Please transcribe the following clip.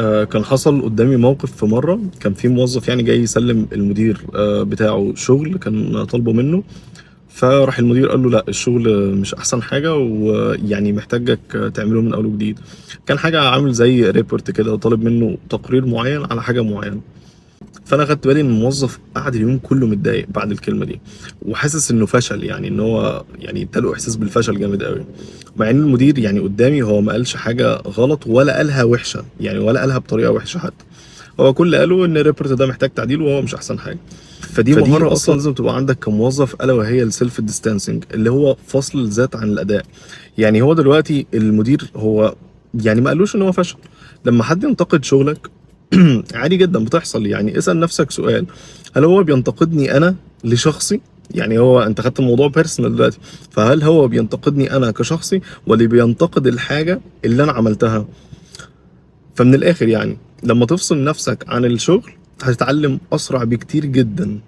كان حصل قدامي موقف في مرة، كان في موظف يعني جاي يسلم المدير بتاعه شغل كان طالبه منه. فراح المدير قال له لا الشغل مش احسن حاجة، ويعني محتاجك تعمله من اول وجديد. كان حاجة عامل زي ريبورت كده، طالب منه تقرير معين على حاجة معينة. فانا خدت بالي ان الموظف قعد اليوم كله متضايق بعد الكلمه دي، وحاسس انه فشل، يعني ان هو يعني اداله احساس بالفشل جامد قوي. مع ان المدير يعني قدامي هو ما قالش حاجه غلط ولا قالها وحشه، يعني ولا قالها بطريقه وحشه حتى. هو كل اللي قاله ان الريبورت ده محتاج تعديل وهو مش احسن حاجه. فدي مهاره اصلا لازم تبقى عندك كموظف، الا وهي السيلف ديستانسنج، اللي هو فصل الذات عن الاداء. يعني هو دلوقتي المدير هو يعني ما قالوش ان هو فشل. لما حد ينتقد شغلك عادي جدا بتحصل، يعني اسأل نفسك سؤال: هل هو بينتقدني انا لشخصي؟ يعني هو انت خدت الموضوع بيرسونال دلوقتي، فهل هو بينتقدني انا كشخصي ولا بينتقد الحاجة اللي انا عملتها؟ فمن الاخر يعني لما تفصل نفسك عن الشغل هتتعلم اسرع بكتير جدا